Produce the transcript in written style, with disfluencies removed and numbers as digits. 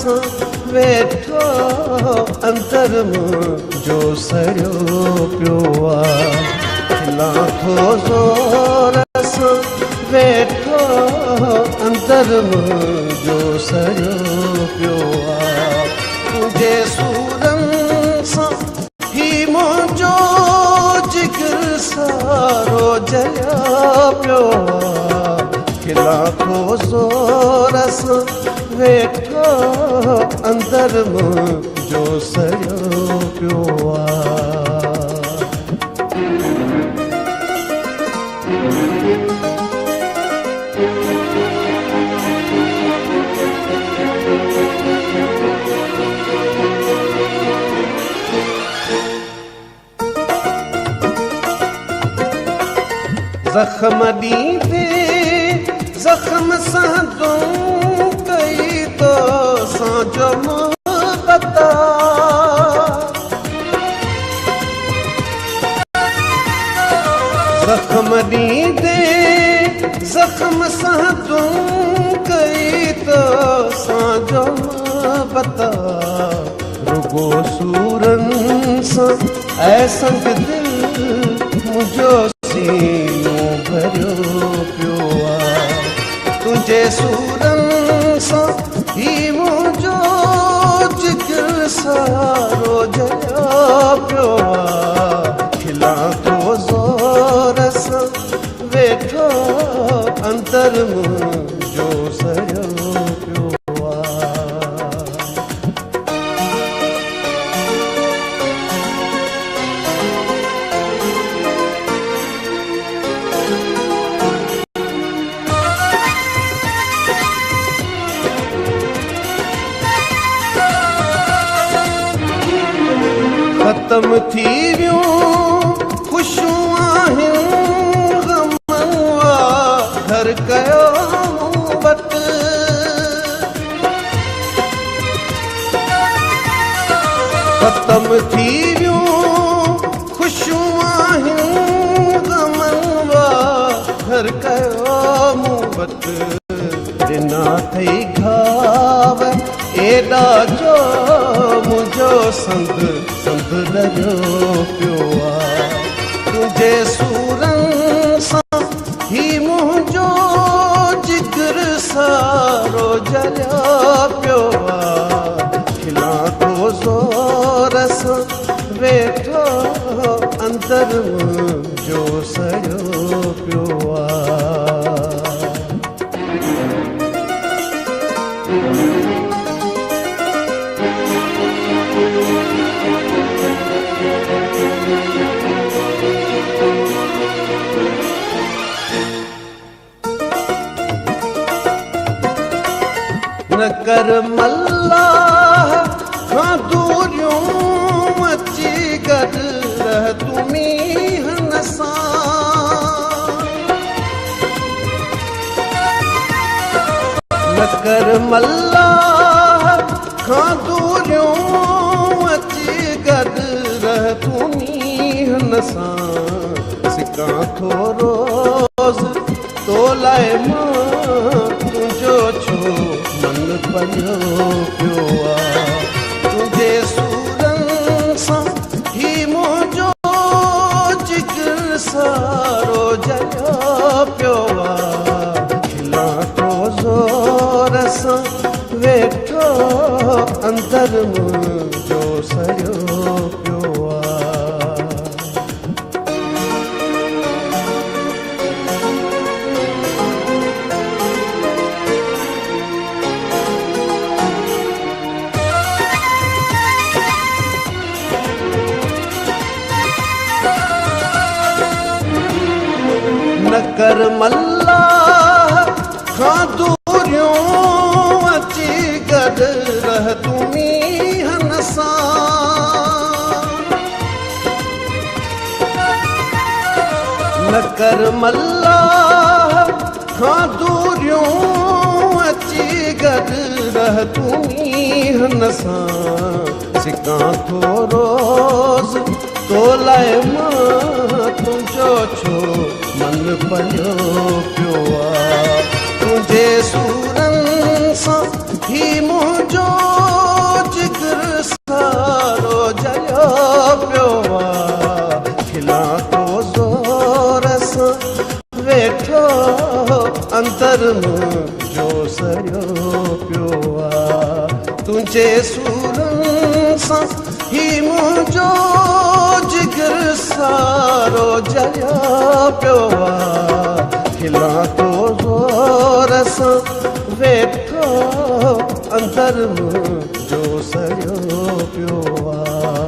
सां वेठो अंदर मुंहिंजो सड़ियो पियो आहे। खिलां थो ज़ोर सां वेठो अंदर मुंहिंजो सड़ियो पियो आहे। तुंहिंजे सूरनि सां ही मुंहिंजो जिगर सारो जलिया पियो आहे। खिलां थो ज़ोर सां वेठो अंदर मुंहिंजो सड़ियो पियो आहे। ज़ख़्म ॾींदे ज़ख़्म सां तूं कई तो सां मोहबत। ज़ख़्म ॾींदे ज़ख़्म सां तूं कई तो सां मोहबत। रुगो सूरनि सां ऐं संग दिल मुंहिंजो सीनो भरियो पियो आहे। तुंहिंजे सूरनि सां ही मुंहिंजो जिगर सारो जलिया पियो आहे। खिलां थो ज़ोर सां वेठो अंदर मुंहिंजो सड़ियो पियो आहे। ख़त्म थी वियूं ख़ुशियूं आहिनि ग़मनि घर कयो मूं वटि। ख़त्म थी वियूं ख़ुशियूं आहिनि ग़मनि घर कयो मूं वटि। ॾिना अथई घाव एॾा जो मुंहिंजो संग संग लॻियो पियो आहे। तुंहिंजे सूरनि सां ही मुंहिंजो जिगर सारो जलिया पियो आहे। खिलां थो ज़ोर सां वेठो अंदर मुंहिंजो सड़ियो पियो आहे। न कर मल्लाह खां दूरियूं अची गॾु रह तूं मींहं सां। न कर मल्लाह खां दूरियूं अची गॾु रह तूं मींहं सां। सिकां थो रोज़ तो लाइ मां तुंहिंजो छो मन पलियो पियो आहे। तुंहिंजे सूरनि सां ही मुंहिंजो जिगर सारो जलिया पियो आहे। खिलां थो ज़ोर सां वेठो अंदर मुंहिंजो सड़ियो पियो आहे। न कर मल्लाह खां दूरियूं अची गॾु रह तूं मींहं सां। न कर मल्लाह खां दूरियूं अची गॾु रह तूं मींहं सां। सिकां थो रोज़ तो लाइ मां तुंहिंजो छो मन पलियो पियो आहे। तुंहिंजे सूरनि सां ही मुंहिंजो अंतर जो सरियो पियो आहे तुंहिंजे सूरनि सां ही मुंहिंजो जिगर सारो जलिया पियो आहे खिलां थो ज़ोर सां वेठो अंतर जो सरियो पियो आहे